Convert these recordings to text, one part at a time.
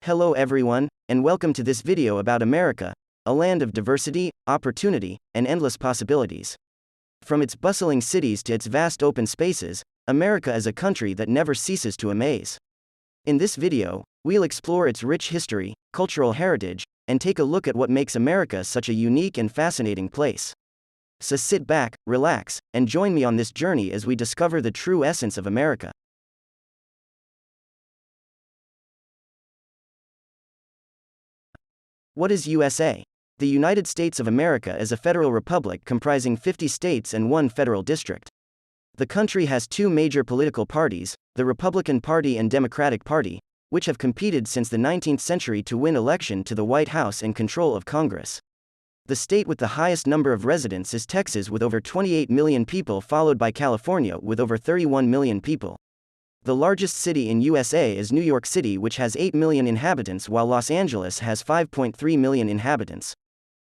Hello everyone, and welcome to this video about America, a land of diversity, opportunity, and endless possibilities. From its bustling cities to its vast open spaces, America is a country that never ceases to amaze. In this video, we'll explore its rich history, cultural heritage, and take a look at what makes America such a unique and fascinating place. So sit back, relax, and join me on this journey as we discover the true essence of America. What is USA? The United States of America is a federal republic comprising 50 states and one federal district. The country has two major political parties, the Republican Party and Democratic Party, which have competed since the 19th century to win election to the White House and control of Congress. The state with the highest number of residents is Texas with over 28 million people, followed by California with over 31 million people. The largest city in USA is New York City, which has 8 million inhabitants, while Los Angeles has 5.3 million inhabitants.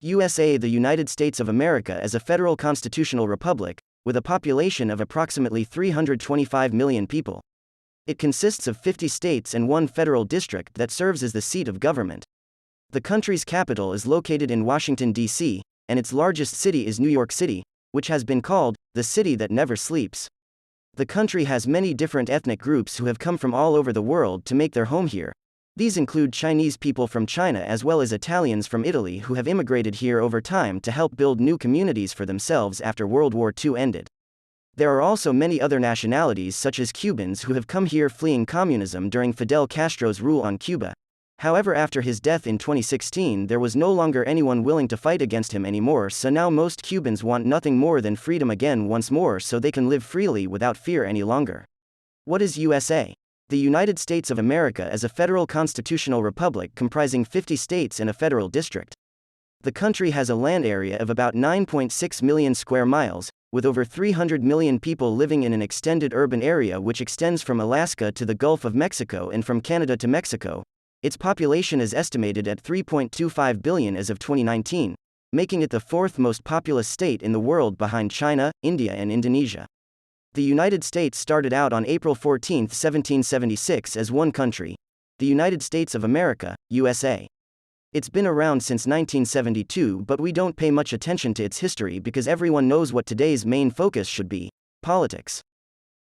USA, the United States of America, is a federal constitutional republic, with a population of approximately 325 million people. It consists of 50 states and one federal district that serves as the seat of government. The country's capital is located in Washington, D.C., and its largest city is New York City, which has been called the city that never sleeps. The country has many different ethnic groups who have come from all over the world to make their home here. These include Chinese people from China as well as Italians from Italy who have immigrated here over time to help build new communities for themselves after World War II ended. There are also many other nationalities such as Cubans who have come here fleeing communism during Fidel Castro's rule on Cuba. However, after his death in 2016, there was no longer anyone willing to fight against him anymore, so now most Cubans want nothing more than freedom again once more so they can live freely without fear any longer. What is USA? The United States of America is a federal constitutional republic comprising 50 states and a federal district. The country has a land area of about 9.6 million square miles, with over 300 million people living in an extended urban area which extends from Alaska to the Gulf of Mexico and from Canada to Mexico. Its population is estimated at 3.25 billion as of 2019, making it the fourth most populous state in the world behind China, India, and Indonesia. The United States started out on April 14, 1776 as one country, the United States of America, USA. It's been around since 1972, but we don't pay much attention to its history because everyone knows what today's main focus should be: politics.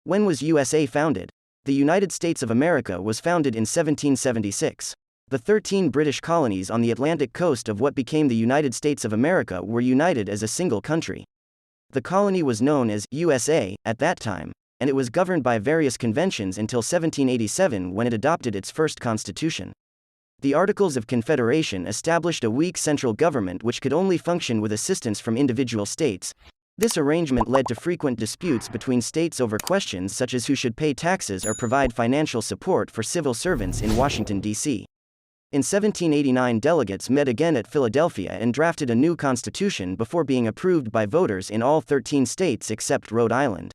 When was USA founded? The United States of America was founded in 1776. The 13 British colonies on the Atlantic coast of what became the United States of America were united as a single country. The colony was known as USA at that time, and it was governed by various conventions until 1787 when it adopted its first constitution. The Articles of Confederation established a weak central government which could only function with assistance from individual states. This arrangement led to frequent disputes between states over questions such as who should pay taxes or provide financial support for civil servants in Washington, D.C. In 1789, delegates met again at Philadelphia and drafted a new constitution before being approved by voters in all 13 states except Rhode Island.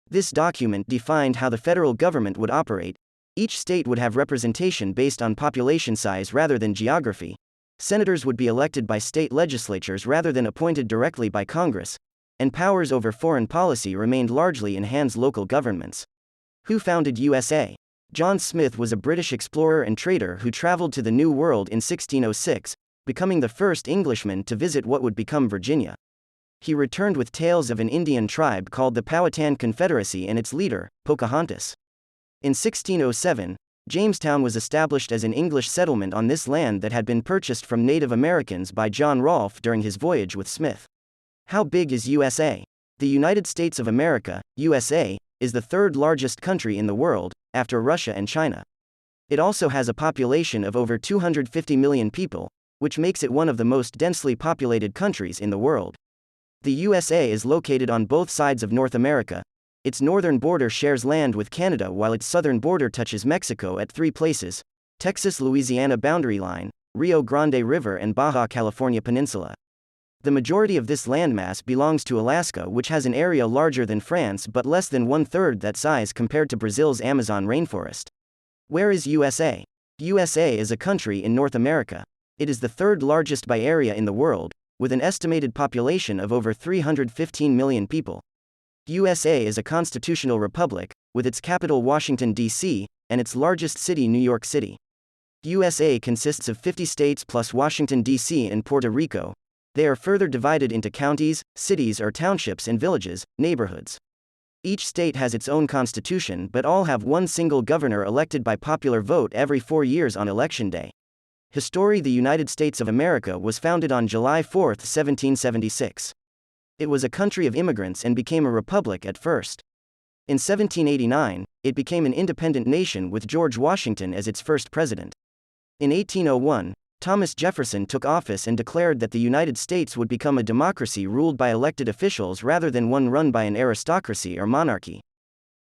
This document defined how the federal government would operate. Each state would have representation based on population size rather than geography. Senators would be elected by state legislatures rather than appointed directly by Congress. And powers over foreign policy remained largely in hands local governments. Who founded USA? John Smith was a British explorer and trader who traveled to the New World in 1606, becoming the first Englishman to visit what would become Virginia. He returned with tales of an Indian tribe called the Powhatan Confederacy and its leader, Pocahontas. In 1607, Jamestown was established as an English settlement on this land that had been purchased from Native Americans by John Rolfe during his voyage with Smith. How big is USA? The United States of America, USA, is the third largest country in the world, after Russia and China. It also has a population of over 250 million people, which makes it one of the most densely populated countries in the world. The USA is located on both sides of North America. Its northern border shares land with Canada while its southern border touches Mexico at three places: Texas-Louisiana boundary line, Rio Grande River, and Baja California Peninsula. The majority of this landmass belongs to Alaska, which has an area larger than France but less than one-third that size compared to Brazil's Amazon rainforest. Where is USA? USA is a country in North America. It is the third largest by area in the world, with an estimated population of over 315 million people. USA is a constitutional republic, with its capital Washington, D.C., and its largest city New York City. USA consists of 50 states plus Washington, D.C. and Puerto Rico. They are further divided into counties, cities or townships and villages, neighborhoods. Each state has its own constitution but all have one single governor elected by popular vote every 4 years on Election Day. History: The United States of America was founded on July 4, 1776. It was a country of immigrants and became a republic at first. In 1789, it became an independent nation with George Washington as its first president. In 1801, Thomas Jefferson took office and declared that the United States would become a democracy ruled by elected officials rather than one run by an aristocracy or monarchy.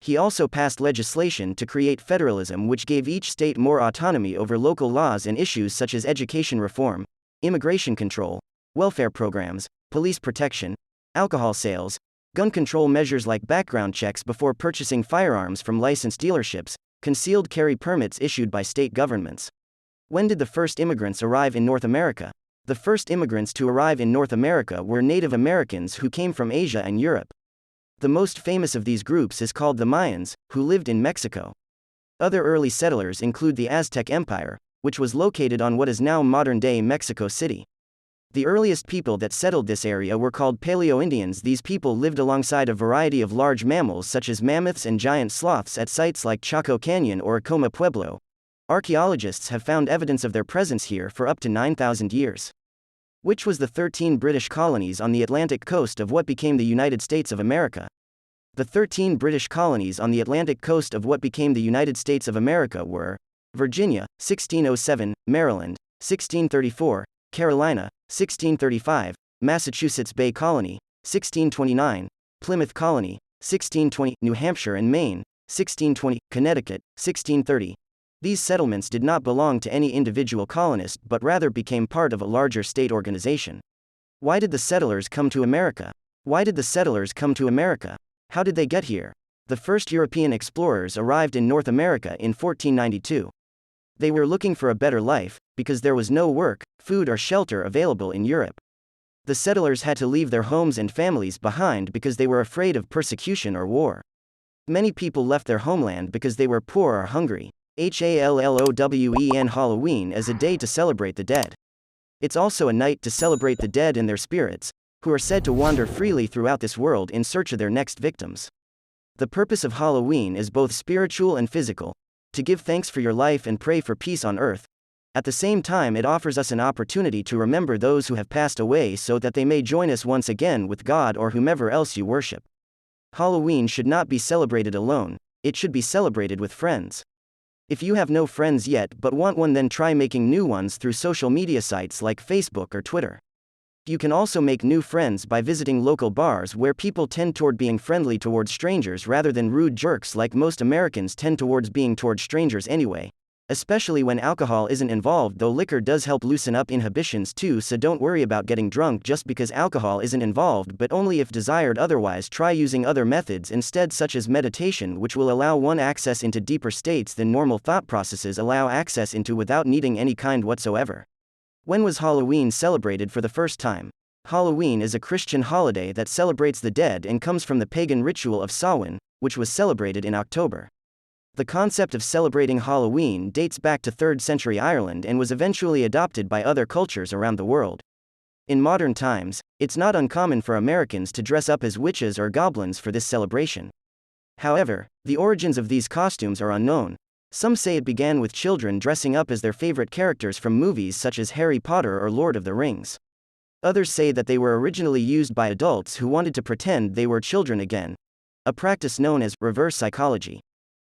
He also passed legislation to create federalism, which gave each state more autonomy over local laws and issues such as education reform, immigration control, welfare programs, police protection, alcohol sales, gun control measures like background checks before purchasing firearms from licensed dealerships, concealed carry permits issued by state governments. When did the first immigrants arrive in North America? The first immigrants to arrive in North America were Native Americans who came from Asia and Europe. The most famous of these groups is called the Mayans, who lived in Mexico. Other early settlers include the Aztec Empire, which was located on what is now modern-day Mexico City. The earliest people that settled this area were called Paleo-Indians. These people lived alongside a variety of large mammals such as mammoths and giant sloths at sites like Chaco Canyon or Acoma Pueblo. Archaeologists have found evidence of their presence here for up to 9,000 years. Which was the 13 British colonies on the Atlantic coast of what became the United States of America? The 13 British colonies on the Atlantic coast of what became the United States of America were Virginia, 1607, Maryland, 1634, Carolina, 1635, Massachusetts Bay Colony, 1629, Plymouth Colony, 1620, New Hampshire and Maine, 1620, Connecticut, 1630. These settlements did not belong to any individual colonist but rather became part of a larger state organization. Why did the settlers come to America? Why did the settlers come to America? How did they get here? The first European explorers arrived in North America in 1492. They were looking for a better life, because there was no work, food or shelter available in Europe. The settlers had to leave their homes and families behind because they were afraid of persecution or war. Many people left their homeland because they were poor or hungry. Hallowen Halloween is a day to celebrate the dead. It's also a night to celebrate the dead and their spirits, who are said to wander freely throughout this world in search of their next victims. The purpose of Halloween is both spiritual and physical, to give thanks for your life and pray for peace on earth. At the same time, it offers us an opportunity to remember those who have passed away so that they may join us once again with God or whomever else you worship. Halloween should not be celebrated alone, it should be celebrated with friends. If you have no friends yet but want one, then try making new ones through social media sites like Facebook or Twitter. You can also make new friends by visiting local bars where people tend toward being friendly towards strangers rather than rude jerks like most Americans tend towards being towards strangers anyway. Especially when alcohol isn't involved, though liquor does help loosen up inhibitions too, so don't worry about getting drunk just because alcohol isn't involved, but only if desired. Otherwise, try using other methods instead, such as meditation, which will allow one access into deeper states than normal thought processes allow access into without needing any kind whatsoever. When was Halloween celebrated for the first time? Halloween is a Christian holiday that celebrates the dead and comes from the pagan ritual of Samhain, which was celebrated in October. The concept of celebrating Halloween dates back to 3rd century Ireland and was eventually adopted by other cultures around the world. In modern times, it's not uncommon for Americans to dress up as witches or goblins for this celebration. However, the origins of these costumes are unknown. Some say it began with children dressing up as their favorite characters from movies such as Harry Potter or Lord of the Rings. Others say that they were originally used by adults who wanted to pretend they were children again, a practice known as reverse psychology.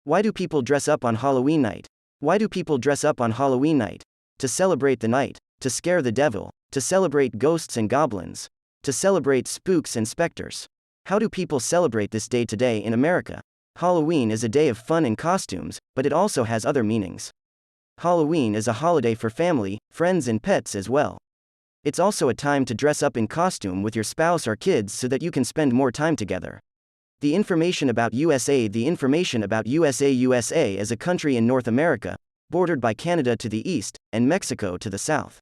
Why do people dress up on Halloween night? Why do people dress up on Halloween night? To celebrate the night, to scare the devil, to celebrate ghosts and goblins, to celebrate spooks and specters. How do people celebrate this day today in America? Halloween is a day of fun and costumes, but it also has other meanings. Halloween is a holiday for family, friends and pets as well. It's also a time to dress up in costume with your spouse or kids so that you can spend more time together. The information about USA is a country in North America, bordered by Canada to the east, and Mexico to the south.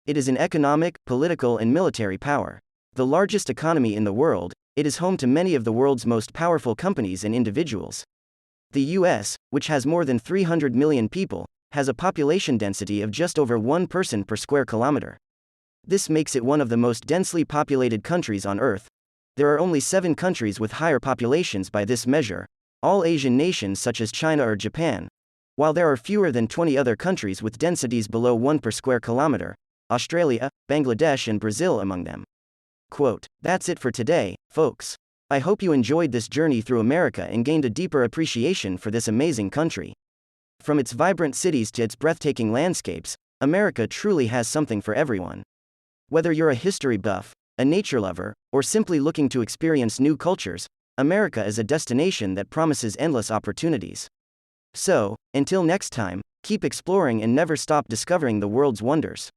It is an economic, political and military power. The largest economy in the world, it is home to many of the world's most powerful companies and individuals. The US, which has more than 300 million people, has a population density of just over 1 person per square kilometer. This makes it one of the most densely populated countries on Earth. There are only 7 countries with higher populations by this measure, all Asian nations such as China or Japan, while there are fewer than 20 other countries with densities below 1 per square kilometer, Australia, Bangladesh, and Brazil among them. Quote, "That's it for today, folks. I hope you enjoyed this journey through America and gained a deeper appreciation for this amazing country. From its vibrant cities to its breathtaking landscapes, America truly has something for everyone. Whether you're a history buff, a nature lover, or simply looking to experience new cultures, America is a destination that promises endless opportunities. So, until next time, keep exploring and never stop discovering the world's wonders."